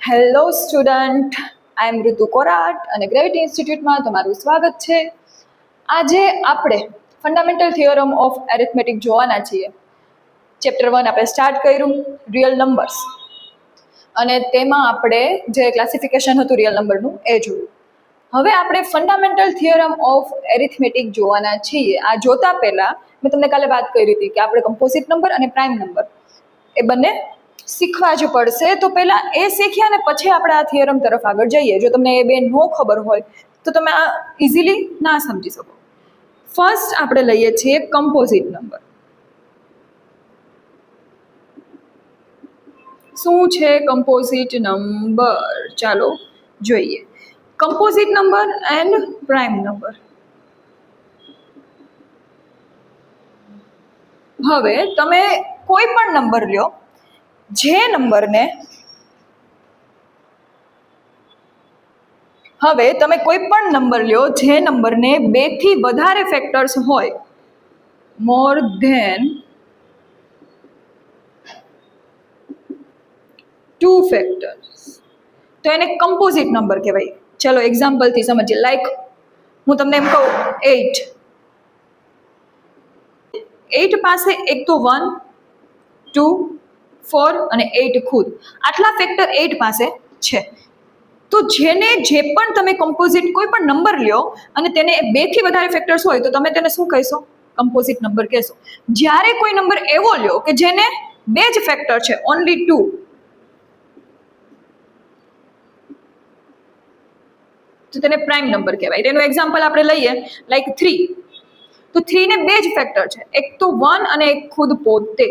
Hello student, આઈ એમ ઋતુ કોરાટ અને gravity ઇન્સ્ટિટ્યૂટમાં તમારું સ્વાગત છે. આજે આપણે ફંડામેન્ટલ થિયોરમ ઓફ એરિથમેટિક જોવાના છીએ. ચેપ્ટર 1 આપણે સ્ટાર્ટ કર્યું, રિયલ નંબર્સ, અને તેમાં આપણે જે ક્લાસિફિકેશન હતું રિયલ નંબરનું એ જોયું. હવે આપણે ફંડામેન્ટલ થિયોરમ ઓફ એરિથમેટિક જોવાના છીએ. આ જોતા પહેલાં મેં તમને કાલે વાત કરી હતી કે આપણે કમ્પોઝિટ નંબર અને પ્રાઇમ નંબર એ બંને શીખવા જ પડશે. તો પહેલાં એ શીખ્યા ને પછી આપણે આ થિયરમ તરફ આગળ જઈએ. જો તમને એ બે નો ખબર હોય તો તમે આ ઇઝીલી ના સમજી શકો. ફર્સ્ટ આપણે લઈએ છીએ કમ્પોઝિટ નંબર. શું છે કમ્પોઝિટ નંબર? ચાલો જોઈએ. Composite number and prime number. હવે તમે કોઈ પણ નંબર લ્યો, જે નંબરને બે થી વધારે ફેક્ટર્સ હોય, મોર ધેન 2 ફેક્ટર્સ, તો એને કમ્પોઝિટ નંબર કહેવાય. ચલો એક્ઝામ્પલથી સમજીએ. લાઈક હું તમને એમ કહું 8 પાસે એક તો 1, 2, 4 અને 8 ખુદ આટલા ફેક્ટર 8 પાસે છે. તો જે પણ તમે કમ્પોઝિટ કોઈ પણ નંબર લ્યો અને તેને 2 થી વધારે ફેક્ટર્સ હોય તો તમે તેને શું કહેશો? કમ્પોઝિટ નંબર કહેશો. જ્યારે કોઈ નંબર એવો લ્યો કે જેને 2 જ ફેક્ટર છે, ઓનલી 2, તો તેને પ્રાઇમ નંબર કહેવાય. તેનું એક્ઝામ્પલ આપણે લઈએ, લાઈક 3. તો 3 ને 2 જ ફેક્ટર છે, એક તો 1 અને એક ખુદ પોતે.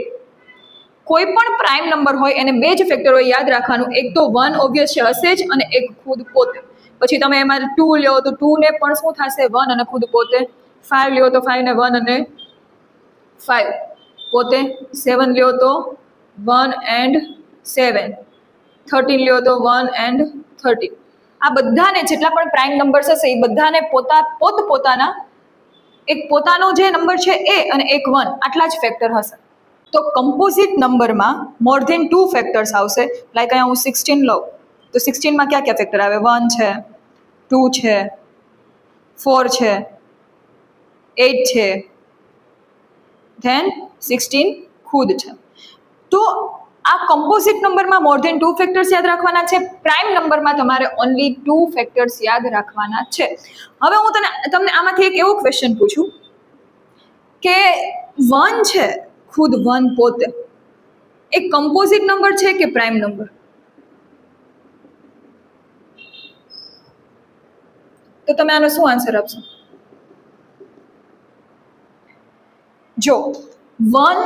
કોઈ પણ પ્રાઇમ નંબર હોય એને 2 જ ફેક્ટર હોય, યાદ રાખવાનું. એક તો 1 ઓબ્વિયસ છે, હશે જ, અને એક ખુદ પોતે. પછી તમે એમાં 2 લ્યો તો 2 ને પણ શું થશે? 1 અને ખુદ પોતે. 5 લ્યો તો 5 ને 1 અને 5 પોતે. 7 લ્યો તો 1 એન્ડ 7. 13 લ્યો તો 1 એન્ડ 13. આ બધાને જેટલા પણ પ્રાઇમ નંબર્સ હશે એ બધાને પોતપોતાના એક પોતાનો જે નંબર છે એ અને એક 1 આટલા જ ફેક્ટર હશે. તો કમ્પોઝિટ નંબરમાં મોર ધેન 2 ફેક્ટર્સ આવશે. લાઈક અહીંયા હું 16 લઉં તો 16માં ક્યાં ફેક્ટર આવે? 1 છે, 2 છે, 4 છે, 8 છે, ધેન 16 ખુદ છે. તો આ કમ્પોઝિટ નંબરમાં મોર ધેન 2 ફેક્ટર્સ યાદ રાખવાના છે. પ્રાઇમ નંબરમાં તમારે ઓનલી 2 ફેક્ટર્સ યાદ રાખવાના છે. હવે હું તમને આમાંથી એક એવો ક્વેશ્ચન પૂછું કે 1 છે, ખુદ 1 પોતે, એ કમ્પોઝિટ નંબર છે કે પ્રાઇમ નંબર? તો તમે આનો શું આન્સર આપશો? જો 1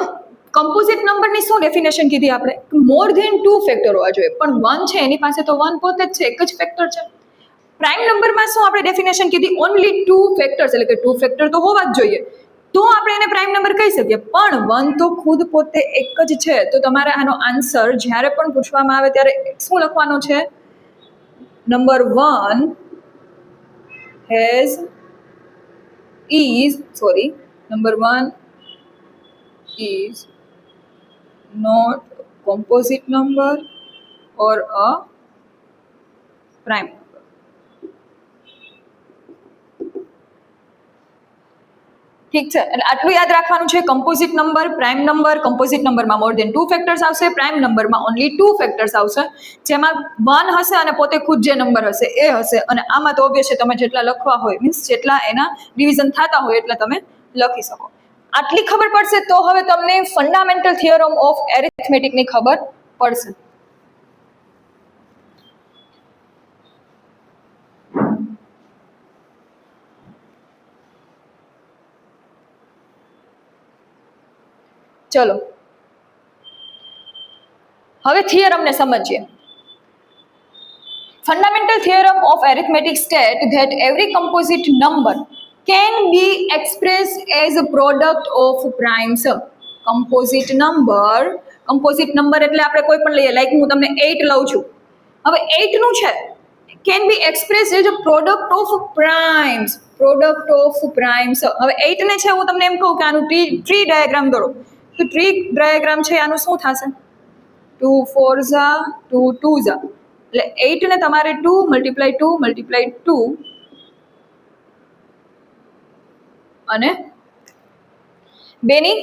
કમ્પોઝિટ નંબરની શું ડેફિનેશન કીધી આપણે? મોર ધેન 2 ફેક્ટર હોવા જોઈએ. પણ 1 છે એની પાસે તો 1 પોતે જ છે, એક જ ફેક્ટર છે. પ્રાઇમ નંબરમાં શું આપણે ડેફિનેશન કીધી? ઓનલી 2 ફેક્ટર્સ, એટલે કે 2 ફેક્ટર તો હોવા જ જોઈએ, તો આપણે એને પ્રાઇમ નંબર કહી શકીએ. પણ 1 તો ખુદ પોતે એક જ છે. તો તમારે આનો આન્સર જ્યારે પણ પૂછવામાં આવે ત્યારે શું લખવાનો છે? Number 1 is not composite number or a prime number. ઠીક છે, એટલે આટલું યાદ રાખવાનું છે. Composite number, prime number. Composite નંબરમાં મોર ધેન 2 ફેક્ટર્સ આવશે, પ્રાઇમ નંબરમાં ઓનલી 2 ફેક્ટર્સ આવશે, જેમાં 1 હશે અને પોતે ખુદ જે નંબર હશે એ હશે. અને આમાં તો ઓબ્વિયસ છે, તમે જેટલા લખવા હોય, મીન્સ જેટલા એના ડિવિઝન થતા હોય એટલા તમે લખી શકો. આટલી ખબર પડશે તો હવે તમને ફંડામેન્ટલ થિયરમ ઓફ એરિથમેટિકની ખબર પડશે. ચલો હવે થિયરમને સમજીએ. Fundamental theorem of arithmetic state that every composite number can be expressed as a product of primes. Composite number એટલે આપણે કોઈ પણ લઈએ, લાઈક હું તમને 8 લઉં છું. હવે 8 નું છે can be expressed as a product of primes. હવે 8 ને છે હું તમને એમ કહું કે આનું ટ્રી ડાયાગ્રામ દોરો, તો ટ્રી ડાયાગ્રામ છે આનું શું થશે? 2 4 2 2 એટલે 8 ને તમારે 2 મલ્ટીપ્લાય 2 મલ્ટીપ્લાય 2 અને 2 ની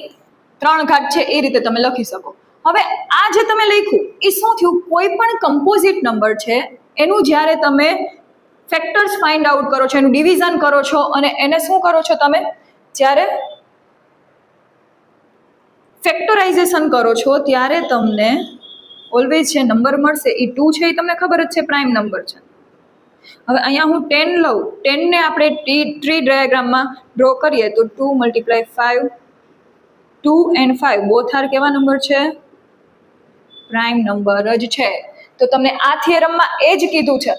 3 ઘાત છે એ રીતે તમે લખી શકો. હવે આ જે તમે લખ્યું એ શું થયું, કોઈ પણ કમ્પોઝિટ નંબર છે એનું જ્યારે તમે ફેક્ટર્સ ફાઇન્ડ આઉટ કરો છો, એનું ડિવિઝન કરો છો અને એને શું કરો છો તમે, જ્યારે ફેક્ટરાઇઝેશન કરો છો ત્યારે તમને ઓલવેઝ જે નંબર મળશે એ 2 છે, એ તમને ખબર જ છે પ્રાઇમ નંબર છે. હવે અહીંયા હું 10 લઉં, 10 ને આપણે ટ્રી ડાયાગ્રામમાં ડ્રો કરીએ તો 2 મલ્ટીપ્લાય 5, 2 and 5 બોથ આર કેવા નંબર છે, પ્રાઇમ નંબર જ છે. તો તમને આ થિયરમમાં એ જ કીધું છે,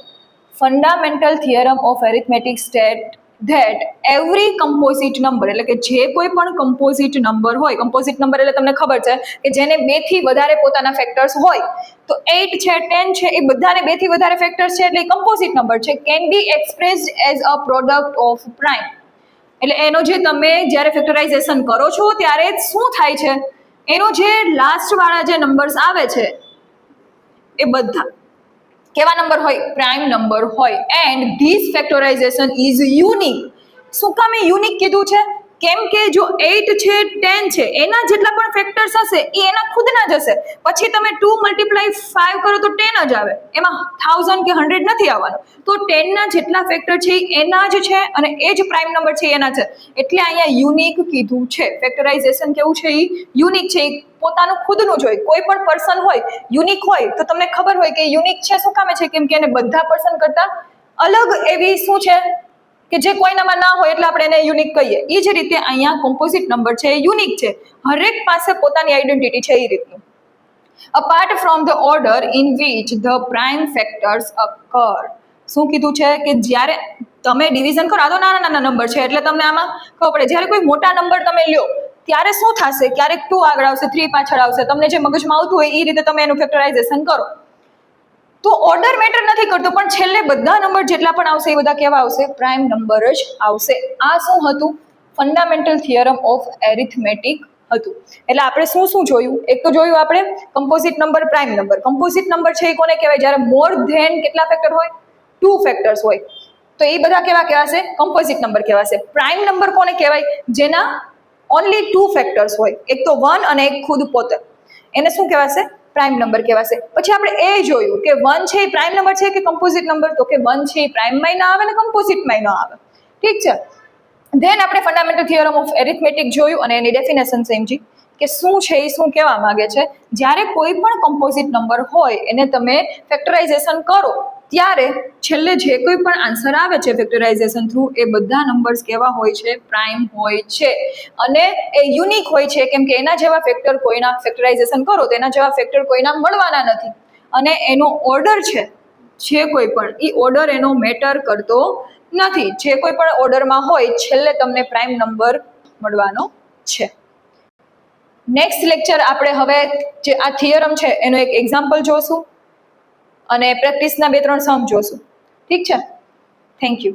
fundamental theorem of arithmetic state that every composite number, એટલે કે જે કોઈ પણ કમ્પોઝિટ નંબર હોય, કમ્પોઝિટ નંબર એટલે તમને ખબર છે કે જેને 2 થી વધારે પોતાના ફેક્ટર્સ હોય, તો 8 છે 10 છે એ બધાને 2 થી વધારે ફેક્ટર્સ છે એટલે એ કમ્પોઝિટ નંબર છે, can be expressed as a product of prime. એટલે એનો જે તમે જ્યારે ફેક્ટરાઇઝેશન કરો છો ત્યારે શું થાય છે, એનો જે લાસ્ટ વાળા જે નંબર્સ આવે છે એ બધા કેવા નંબર હોય, પ્રાઇમ નંબર હોય. And this factorisation is unique. શું કામ એ યુનિક કીધું છે, કેમ કે જો 8 છે 10 છે એના જેટલા પણ ફેક્ટર્સ હશે એ એના ખુદના જ હશે. પછી તમે 2 મલ્ટીપ્લાય 5 કરો તો 10 જ આવે, એમાં 1000 કે 100 નથી આવવાનું. તો 10 ના જેટલા ફેક્ટર છે એના જ છે અને એ જ પ્રાઇમ નંબર છે એના છે, એટલે અહીંયા યુનિક કીધું છે. ફેક્ટરાઇઝેશન કેવું છે, એ યુનિક છે, પોતાનું ખુદનું જ હોય. કોઈ પણ પર્સન હોય યુનિક હોય તો તમને ખબર હોય કે યુનિક છે શું કામે છે, કેમ કે એને બધા પર્સન કરતા અલગ એવી શું છે કે જે કોઈનામાં ના હોય એટલે આપણે એને યુનિક કહીએ. એ જ રીતે અહીંયા કોમ્પોઝિટ નંબર છે એ યુનિક છે, હરેક પાસે પોતાની આઈડેન્ટિટી છે એ રીતનું. Apart from the order in which the prime factors અકર. શું કીધું છે કે જ્યારે તમે ડિવિઝન કરો, આ તો નાના નાના નંબર છે એટલે તમને આમાં ખબર પડે. જ્યારે કોઈ મોટા નંબર તમે લ્યો ત્યારે શું થશે, ક્યારેક 2 આગળ આવશે, 3 પાછળ આવશે, તમને જે મગજમાં આવતું હોય એ રીતે તમે એનું ફેક્ટરાઇઝેશન કરો. તો ઓર્ડર મેટર નથી કરતો, પણ છેલ્લે બધા નંબર જેટલા પણ આવશે એ બધા કેવા આવશે, પ્રાઇમ નંબર જ આવશે. આ શું હતું, ફંડામેન્ટલ થિયરમ ઓફ એરિથમેટિક હતું. એટલે આપણે શું શું જોયું, એક તો જોયું આપણે composite number, prime number. Composite number છે એ કોને કહેવાય, જ્યારે મોર ધેન કેટલા ફેક્ટર હોય, 2 ફેક્ટર્સ હોય, તો એ બધા કેવા કહેવાશે, કમ્પોઝિટ નંબર કહેવાશે. પ્રાઇમ નંબર કોને કહેવાય, જેના ઓનલી 2 ફેક્ટર્સ હોય, એક તો 1 અને એક ખુદ પોતે, એને શું કહેવાશે, પ્રાઇમ નંબર કહેવાશે. પછી આપણે એ જોયું કે 1 છે એ પ્રાઇમ નંબર છે કે કમ્પોઝિટ નંબર, તો કે 1 છે એ પ્રાઇમમાં ના આવે ને કમ્પોઝિટમાં ના આવે. ઠીક છે. ધેન આપણે ફંડામેન્ટલ થિયરમ ઓફ એરિથમેટિક જોયું અને એની ડેફિનેશન સમજી કે શું છે એ શું કહેવા માંગે છે. જ્યારે કોઈ પણ કમ્પોઝિટ નંબર હોય એને તમે ફેક્ટરાઇઝેશન કરો ત્યારે છેલ્લે જે કોઈ પણ આન્સર આવે છે ફેક્ટરાઇઝેશન થ્રુ એ બધા નંબર્સ કેવા હોય છે, પ્રાઇમ હોય છે અને એ યુનિક હોય છે, કેમ કે એના જેવા ફેક્ટર કોઈના ફેક્ટરાઇઝેશન કરો તો એના જેવા ફેક્ટર કોઈના મળવાના નથી. અને એનો ઓર્ડર છે જે કોઈ પણ એ ઓર્ડર એનો મેટર કરતો નથી. જે કોઈ પણ ઓર્ડરમાં હોય છેલ્લે તમને પ્રાઇમ નંબર મળવાનો છે. નેક્સ્ટ લેક્ચર આપણે હવે જે આ થિયરમ છે એનો એક એક્ઝામ્પલ જોશું અને પ્રેક્ટિસના 2-3 સમ જોશું. ઠીક છે. Thank you.